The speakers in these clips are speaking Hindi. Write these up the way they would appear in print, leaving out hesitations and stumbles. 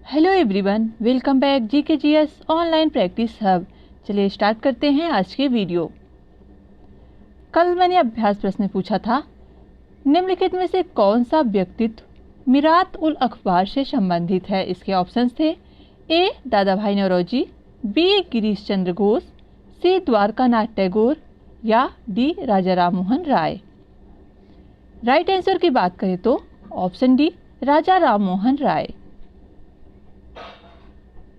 Hello everyone, welcome back GKGS online practice hub. चलिए स्टार्ट करते हैं आज के वीडियो। कल मैंने अभ्यास प्रश्न पूछा था, निम्नलिखित में से कौन सा व्यक्तित्व मीरात उल अखबार से संबंधित है। इसके ऑप्शंस थे ए दादा भाई नौरोजी, बी गिरीश चंद्र घोष, सी द्वारकानाथ टैगोर या डी राजा राम मोहन राय। राइट आंसर की बात करें तो ऑप्शन डी राजा राम मोहन राय।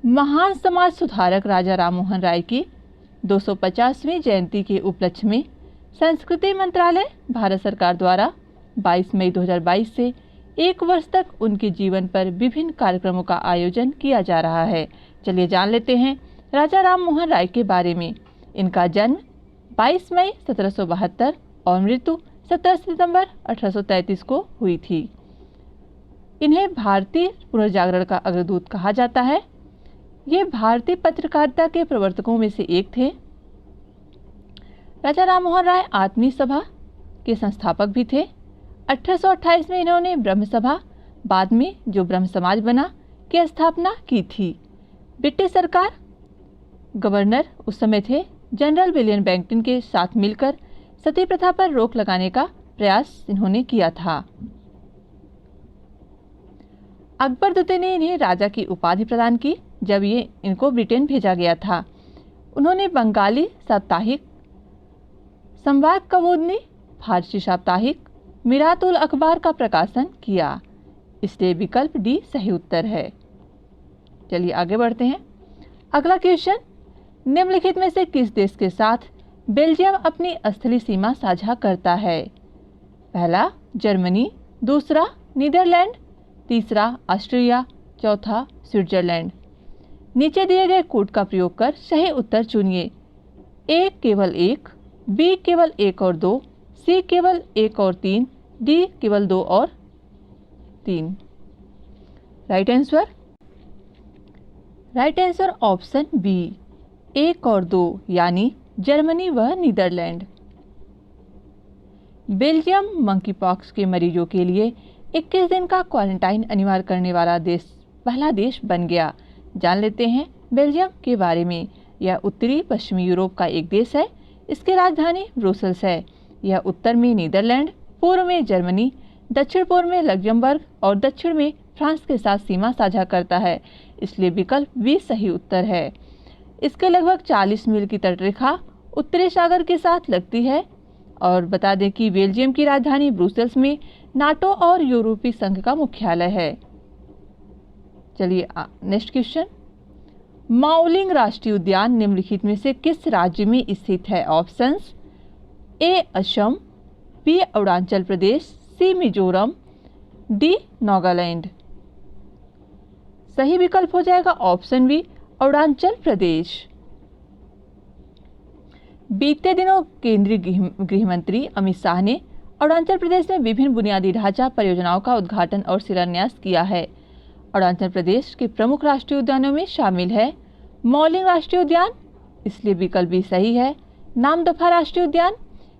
महान समाज सुधारक राजा राम मोहन राय की 250वीं जयंती के उपलक्ष्य में संस्कृति मंत्रालय भारत सरकार द्वारा 22 मई 2022 से एक वर्ष तक उनके जीवन पर विभिन्न कार्यक्रमों का आयोजन किया जा रहा है। चलिए जान लेते हैं राजा राम मोहन राय के बारे में। इनका जन्म 22 मई 1772 और मृत्यु 17 सितंबर 1833 को हुई थी। इन्हें भारतीय पुनर्जागरण का अग्रदूत कहा जाता है। ये भारतीय पत्रकारिता के प्रवर्तकों में से एक थे। राजा राम मोहन राय आत्मीय सभा के संस्थापक भी थे। 1828 में इन्होंने ब्रह्म सभा, बाद में जो ब्रह्म समाज बना, की स्थापना की थी। ब्रिटिश सरकार गवर्नर उस समय थे जनरल विलियम बेंटिंक के साथ मिलकर सती प्रथा पर रोक लगाने का प्रयास इन्होंने किया था। अकबर द्वितीय ने इन्हें राजा की उपाधि प्रदान की जब ये इनको ब्रिटेन भेजा गया था। उन्होंने बंगाली साप्ताहिक संवाद कबोदनी, फारसी साप्ताहिक मीरात उल अखबार का प्रकाशन किया। इसलिए विकल्प डी सही उत्तर है। चलिए आगे बढ़ते हैं। अगला क्वेश्चन, निम्नलिखित में से किस देश के साथ बेल्जियम अपनी स्थलीय सीमा साझा करता है। पहला जर्मनी, दूसरा नीदरलैंड, तीसरा ऑस्ट्रिया, चौथा स्विट्जरलैंड। नीचे दिए गए कोड का प्रयोग कर सही उत्तर चुनिए। ए केवल एक, बी केवल एक और दो, सी केवल एक और तीन, डी केवल दो और तीन। राइट आंसर ऑप्शन बी, एक और दो, यानी जर्मनी व नीदरलैंड। बेल्जियम मंकी पॉक्स के मरीजों के लिए 21 दिन का क्वारंटाइन अनिवार्य करने वाला पहला देश बन गया। जान लेते हैं बेल्जियम के बारे में। यह उत्तरी पश्चिमी यूरोप का एक देश है। इसकी राजधानी ब्रुसेल्स है। यह उत्तर में नीदरलैंड, पूर्व में जर्मनी, दक्षिण पूर्व में लग्जमबर्ग और दक्षिण में फ्रांस के साथ सीमा साझा करता है। इसलिए विकल्प बी सही उत्तर है। इसके लगभग 40 मील की तटरेखा उत्तरी सागर के साथ लगती है। और बता दें कि बेल्जियम की राजधानी ब्रुसेल्स में नाटो और यूरोपीय संघ का मुख्यालय है। चलिए नेक्स्ट क्वेश्चन, माओलिंग राष्ट्रीय उद्यान निम्नलिखित में से किस राज्य में स्थित है। Options A Assam, B Arunachal Pradesh, C Mizoram, D Nagaland. सही विकल्प हो जाएगा ऑप्शन बी अरुणाचल प्रदेश। बीते दिनों केंद्रीय गृह मंत्री अमित शाह ने अरुणाचल प्रदेश में विभिन्न बुनियादी ढांचा परियोजनाओं का उद्घाटन और शिलान्यास किया है। अरुणाचल प्रदेश के प्रमुख राष्ट्रीय उद्यानों में शामिल है माओलिंग राष्ट्रीय उद्यान, इसलिए विकल्प भी सही है। नामदफा राष्ट्रीय उद्यान,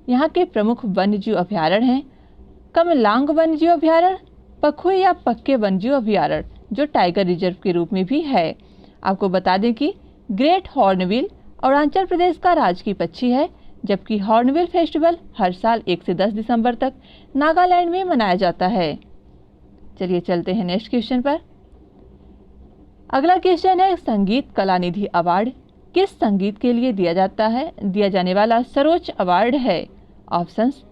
यहाँ के प्रमुख वन्यजीव अभ्यारण्य हैं कमलांग वन्यजीव अभ्यारण्य, पखुई या पक्के वन्यजीव अभ्यारण्य, जो टाइगर रिजर्व के रूप में भी है। आपको बता दें कि ग्रेट हॉर्नबिल अरुणाचल प्रदेश का राजकीय पक्षी है, जबकि हॉर्नबिल फेस्टिवल हर साल 1 से 10 दिसंबर तक नागालैंड में मनाया जाता है। चलिए चलते हैं नेक्स्ट क्वेश्चन पर। अगला क्वेश्चन है, संगीत कला निधि अवार्ड किस संगीत के लिए दिया जाने वाला सर्वोच्च अवार्ड है। ऑप्शंस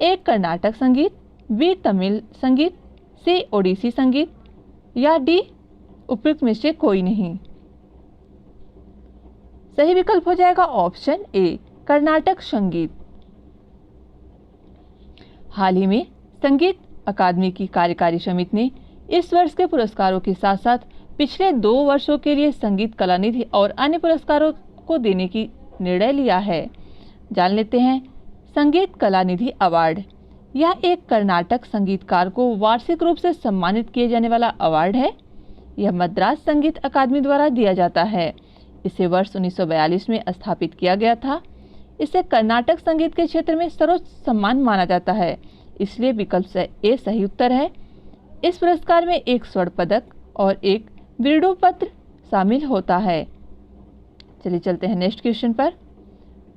ए कर्नाटक संगीत, बी तमिल संगीत, सी ओडिसी संगीत या डी उपयुक्त में से कोई नहीं। सही विकल्प हो जाएगा ऑप्शन ए कर्नाटक संगीत। हाल ही में संगीत अकादमी की कार्यकारी समिति ने इस वर्ष के पुरस्कारों के साथ साथ पिछले 2 वर्षों के लिए संगीत कला निधि और अन्य पुरस्कारों को देने की निर्णय लिया है। जान लेते हैं संगीत कला निधि अवार्ड। यह एक कर्नाटक संगीतकार को वार्षिक रूप से सम्मानित किए जाने वाला अवार्ड है। यह मद्रास संगीत अकादमी द्वारा दिया जाता है। इसे वर्ष 1942 में स्थापित किया गया था। इसे कर्नाटक संगीत के क्षेत्र में सर्वोच्च सम्मान माना जाता है, इसलिए विकल्प ए सही उत्तर है। इस पुरस्कार में एक स्वर्ण पदक और एक विरूपत्र शामिल होता है। चलिए चलते हैं नेक्स्ट क्वेश्चन पर।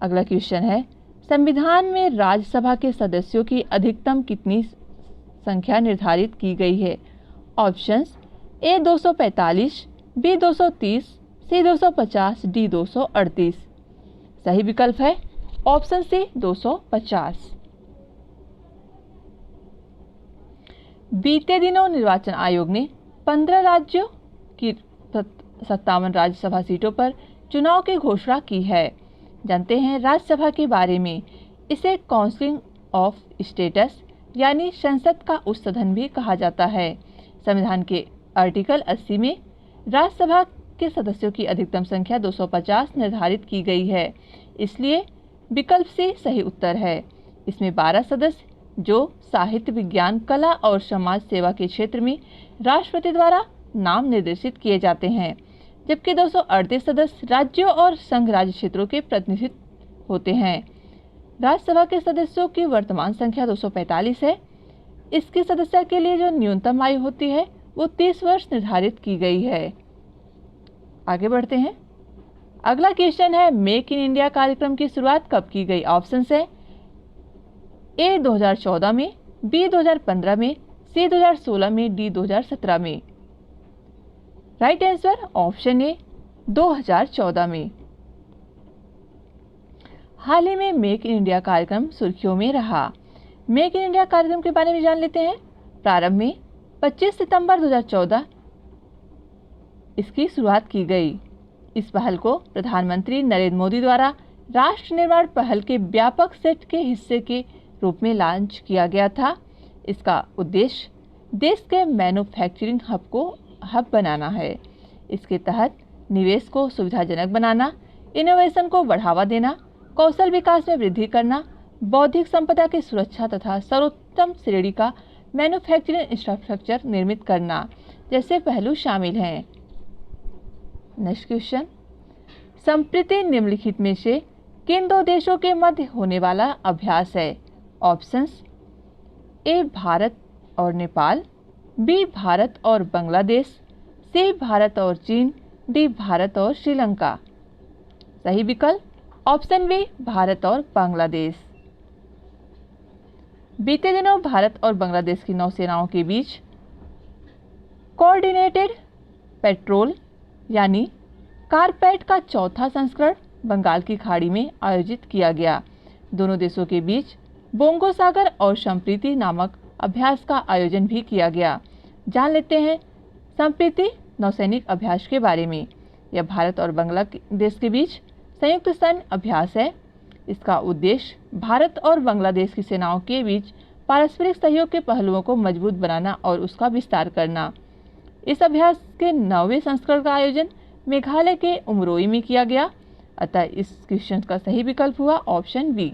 अगला क्वेश्चन है, संविधान में राज्यसभा के सदस्यों की अधिकतम कितनी संख्या निर्धारित की गई है? Options A 245, B 230, C 250, D 238। सही विकल्प है ऑप्शन सी 250। बीते दिनों निर्वाचन आयोग ने 15 राज्यों की 57 राज्यसभा सीटों पर चुनाव की घोषणा की है। जानते हैं राज्यसभा के बारे में। इसे काउंसिल ऑफ स्टेट्स यानी संसद का उच्च सदन भी कहा जाता है। संविधान के आर्टिकल 80 में राज्यसभा के सदस्यों की अधिकतम संख्या 250 निर्धारित की गई है, इसलिए विकल्प सी सही उत्तर है। इसमें 12 सदस्य जो साहित्य, विज्ञान, कला और समाज सेवा के क्षेत्र में राष्ट्रपति द्वारा नाम निर्देशित किए जाते हैं, जबकि 238 सदस्य राज्यों और संघ राज्य क्षेत्रों के प्रतिनिधित्व होते हैं। राज्यसभा के सदस्यों की वर्तमान संख्या 245 है। इसकी सदस्यता के लिए जो न्यूनतम आयु होती है वो 30 वर्ष निर्धारित की गई है। आगे बढ़ते हैं। अगला क्वेश्चन है, मेक इन इंडिया कार्यक्रम की शुरुआत कब की गई? ऑप्शन है ए 2014 में, बी 2015 में, सी 2016 में, डी 2017 में। राइट आंसर ऑप्शन ए 2014 में। हाल ही में मेक इन इंडिया कार्यक्रम सुर्खियों में रहा। मेक इन इंडिया कार्यक्रम के बारे में जान लेते हैं। प्रारंभ में 25 सितंबर 2014 इसकी शुरुआत की गई। इस पहल को प्रधानमंत्री नरेंद्र मोदी द्वारा राष्ट्र निर्माण पहल के व्यापक सेट के हिस्से के रूप में लॉन्च किया गया था। इसका उद्देश्य देश के मैन्युफैक्चरिंग हब को बनाना है। इसके तहत निवेश को सुविधाजनक बनाना, इनोवेशन को बढ़ावा देना, कौशल विकास में वृद्धि करना, बौद्धिक संपदा की सुरक्षा तथा सर्वोत्तम श्रेणी का मैन्युफैक्चरिंग इंफ्रास्ट्रक्चर निर्मित करना जैसे पहलू शामिल हैं। नेक्स्ट क्वेश्चन, संप्रति निम्नलिखित में से किन दो देशों के मध्य होने वाला अभ्यास है? ऑप्शंस ए भारत और नेपाल, बी भारत और बांग्लादेश, सी भारत और चीन, डी भारत और श्रीलंका। सही विकल्प ऑप्शन बी भारत और बांग्लादेश। बीते दिनों भारत और बांग्लादेश की नौसेनाओं के बीच कोऑर्डिनेटेड पेट्रोल यानी कारपेट का चौथा संस्करण बंगाल की खाड़ी में आयोजित किया गया। दोनों देशों के बीच बोंगो सागर और संप्रीति नामक अभ्यास का आयोजन भी किया गया। जान लेते हैं संप्रीति नौसैनिक अभ्यास के बारे में। यह भारत और बांग्लादेश के बीच संयुक्त सैन्य अभ्यास है। इसका उद्देश्य भारत और बांग्लादेश की सेनाओं के बीच पारस्परिक सहयोग के पहलुओं को मजबूत बनाना और उसका विस्तार करना। इस अभ्यास के 9वें संस्करण का आयोजन मेघालय के उमरोई में किया गया। अतः इस क्वेश्चन का सही विकल्प हुआ ऑप्शन बी।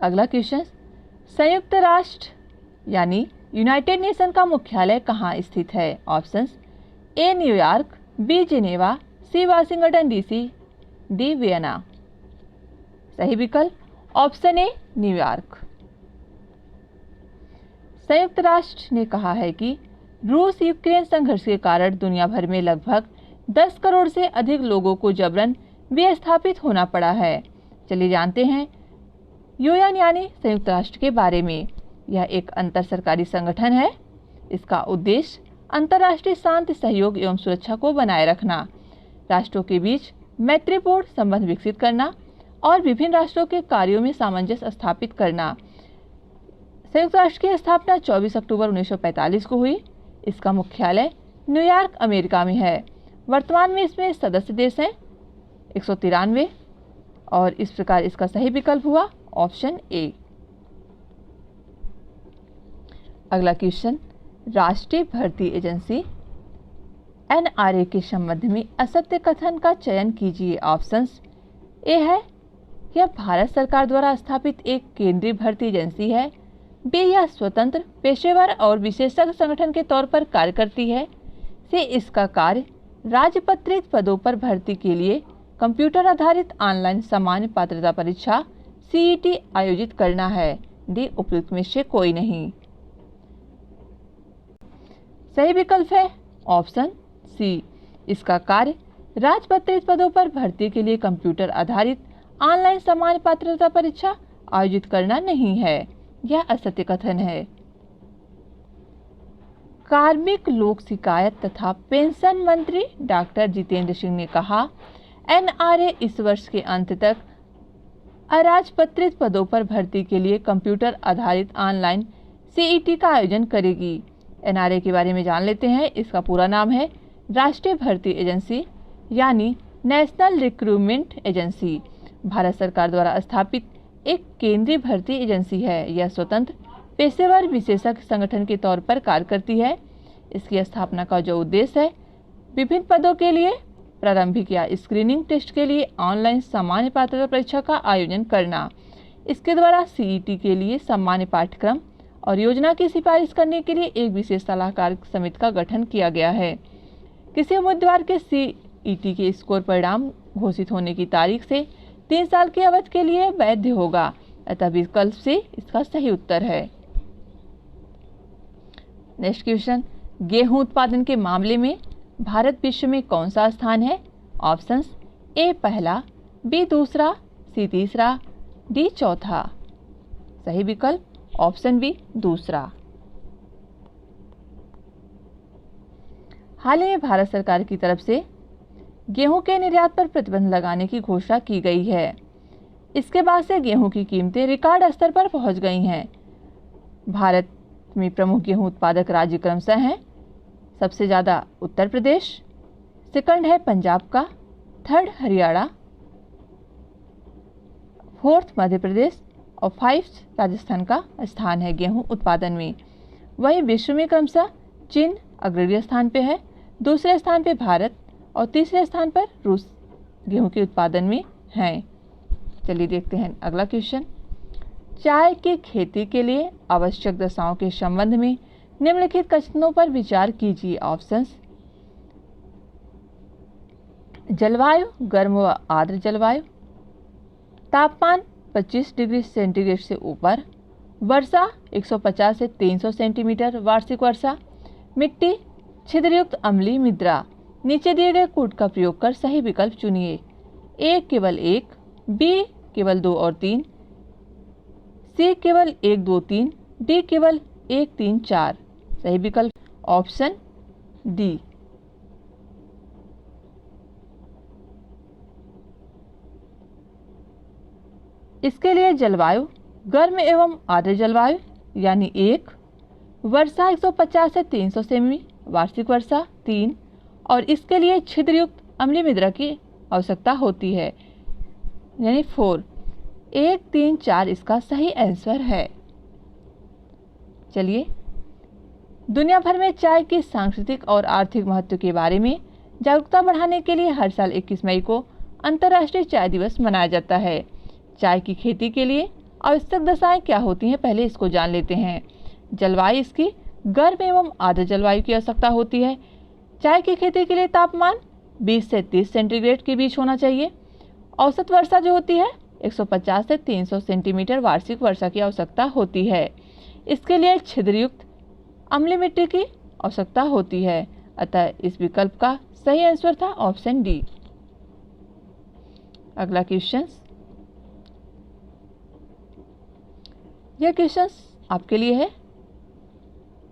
अगला क्वेश्चन, संयुक्त राष्ट्र यानी यूनाइटेड नेशन का मुख्यालय कहाँ स्थित है? Options A New York, B Geneva, C Washington DC, D Vienna. सही विकल्प ऑप्शन ए न्यूयॉर्क। संयुक्त राष्ट्र ने कहा है कि रूस यूक्रेन संघर्ष के कारण दुनिया भर में लगभग 10 करोड़ से अधिक लोगों को जबरन विस्थापित होना पड़ा है। चलिए जानते हैं यूएन यानी संयुक्त राष्ट्र के बारे में। यह एक अंतर सरकारी संगठन है। इसका उद्देश्य अंतर्राष्ट्रीय शांति, सहयोग एवं सुरक्षा को बनाए रखना, राष्ट्रों के बीच मैत्रीपूर्ण संबंध विकसित करना और विभिन्न राष्ट्रों के कार्यों में सामंजस्य स्थापित करना। संयुक्त राष्ट्र की स्थापना 24 अक्टूबर 1945 को हुई। इसका मुख्यालय न्यूयॉर्क, अमेरिका में है। वर्तमान में इसमें सदस्य देश हैं 193 और इस प्रकार इसका सही विकल्प हुआ ऑप्शन ए। अगला क्वेश्चन, राष्ट्रीय भर्ती एजेंसी एनआरए के संबंध में असत्य कथन का चयन कीजिए। ऑप्शंस ए है यह भारत सरकार द्वारा स्थापित एक केंद्रीय भर्ती एजेंसी है, बी यह स्वतंत्र, पेशेवर और विशेषज्ञ संगठन के तौर पर कार्य करती है, सी इसका कार्य राजपत्रित पदों पर भर्ती के लिए कंप्यूटर आधारित ऑनलाइन सामान्य पात्रता परीक्षा सीईटी आयोजित करना है, डी उपयुक्त में से कोई नहीं। सही विकल्प है ऑप्शन सी। इसका कार्य राजपत्रित पदों पर भर्ती के लिए कंप्यूटर आधारित ऑनलाइन सामान्य पात्रता परीक्षा आयोजित करना नहीं है। यह असत्य कथन है। कार्मिक लोक शिकायत तथा पेंशन मंत्री डॉक्टर जितेंद्र सिंह ने कहा, एनआरए इस वर्ष के अंत तक अराजपत्रित पदों पर भर्ती के लिए कंप्यूटर आधारित ऑनलाइन सीईटी का आयोजन करेगी। एनआरए के बारे में जान लेते हैं। इसका पूरा नाम है राष्ट्रीय भर्ती एजेंसी यानी नेशनल रिक्रूटमेंट एजेंसी। भारत सरकार द्वारा स्थापित एक केंद्रीय भर्ती एजेंसी है। यह स्वतंत्र पेशेवर विशेषज्ञ संगठन के तौर पर कार्य करती है। इसकी स्थापना का जो उद्देश्य है, विभिन्न पदों के लिए प्रारंभिक या स्क्रीनिंग टेस्ट के लिए ऑनलाइन सामान्य पात्रता परीक्षा का आयोजन करना। इसके द्वारा सीईटी के लिए सामान्य पाठ्यक्रम और योजना की सिफारिश करने के लिए एक विशेष सलाहकार समिति का गठन किया गया है। किसी उम्मीदवार के सीईटी के स्कोर परिणाम घोषित होने की तारीख से 3 साल की अवधि के लिए वैध होगा। अतः विकल्प से इसका सही उत्तर है। नेक्स्ट क्वेश्चन, गेहूं उत्पादन के मामले में भारत विश्व में कौन सा स्थान है? ऑप्शंस ए पहला, बी दूसरा, सी तीसरा, डी चौथा। सही विकल्प ऑप्शन बी दूसरा। हाल ही में भारत सरकार की तरफ से गेहूं के निर्यात पर प्रतिबंध लगाने की घोषणा की गई है। इसके बाद से गेहूं की कीमतें रिकॉर्ड स्तर पर पहुंच गई हैं। भारत में प्रमुख गेहूं उत्पादक राज्य क्रमशः हैं। सबसे ज़्यादा उत्तर प्रदेश, सेकंड है पंजाब का, थर्ड हरियाणा, फोर्थ मध्य प्रदेश और 5 राजस्थान का स्थान है गेहूं उत्पादन में। वहीं विश्व में क्रमशः चीन अग्रणी स्थान पे है, दूसरे स्थान पे भारत और तीसरे स्थान पर रूस गेहूं के उत्पादन में हैं। चलिए देखते हैं अगला क्वेश्चन। चाय की खेती के लिए आवश्यक दशाओं के संबंध में निम्नलिखित कथनों पर विचार कीजिए। ऑप्शंस, जलवायु गर्म व आर्द्र जलवायु, तापमान 25 डिग्री सेंटीग्रेड से ऊपर, वर्षा 150 से 300 सेंटीमीटर वार्षिक वर्षा, मिट्टी छिद्रयुक्त अम्लीय मृदा। नीचे दिए गए कोड का प्रयोग कर सही विकल्प चुनिए। ए केवल 1, बी केवल 2 और 3, सी केवल 1, 2, 3, डी केवल 1, 3, 4। सही विकल्प ऑप्शन डी। इसके लिए जलवायु गर्म एवं आर्द्र जलवायु यानी 1, वर्षा 150 से 300 सेमी वार्षिक वर्षा 3 और इसके लिए छिद्रयुक्त अम्लीय मृदा की आवश्यकता होती है यानी 4। 1, 3, 4 इसका सही आंसर है। चलिए दुनिया भर में चाय की सांस्कृतिक और आर्थिक महत्व के बारे में जागरूकता बढ़ाने के लिए हर साल 21 मई को अंतर्राष्ट्रीय चाय दिवस मनाया जाता है। चाय की खेती के लिए आवश्यक दशाएं क्या होती हैं, पहले इसको जान लेते हैं। जलवायु इसकी गर्म एवं आर्द्र जलवायु की आवश्यकता होती है। चाय की खेती के लिए तापमान 20 से 30 सेंटीग्रेड के बीच होना चाहिए। औसत वर्षा जो होती है 150 से 300 सेंटीमीटर वार्षिक वर्षा की आवश्यकता होती है। इसके लिए छिद्रयुक्त अम्लीय मिट्टी की आवश्यकता होती है। अतः इस विकल्प का सही आंसर था ऑप्शन डी। अगला क्वेश्चन, यह क्वेश्चन आपके लिए है।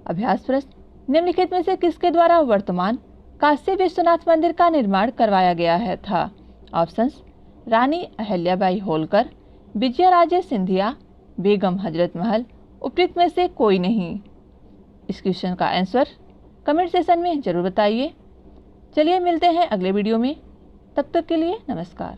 अभ्यास प्रश्न, निम्नलिखित में से किसके द्वारा वर्तमान काशी विश्वनाथ मंदिर का निर्माण करवाया गया है था? ऑप्शंस, रानी अहिल्याबाई होलकर, विजयाराजे सिंधिया, बेगम हजरत महल, उपयुक्त में से कोई नहीं। इस क्वेश्चन का आंसर कमेंट सेशन में जरूर बताइए। चलिए मिलते हैं अगले वीडियो में, तब तक के लिए नमस्कार।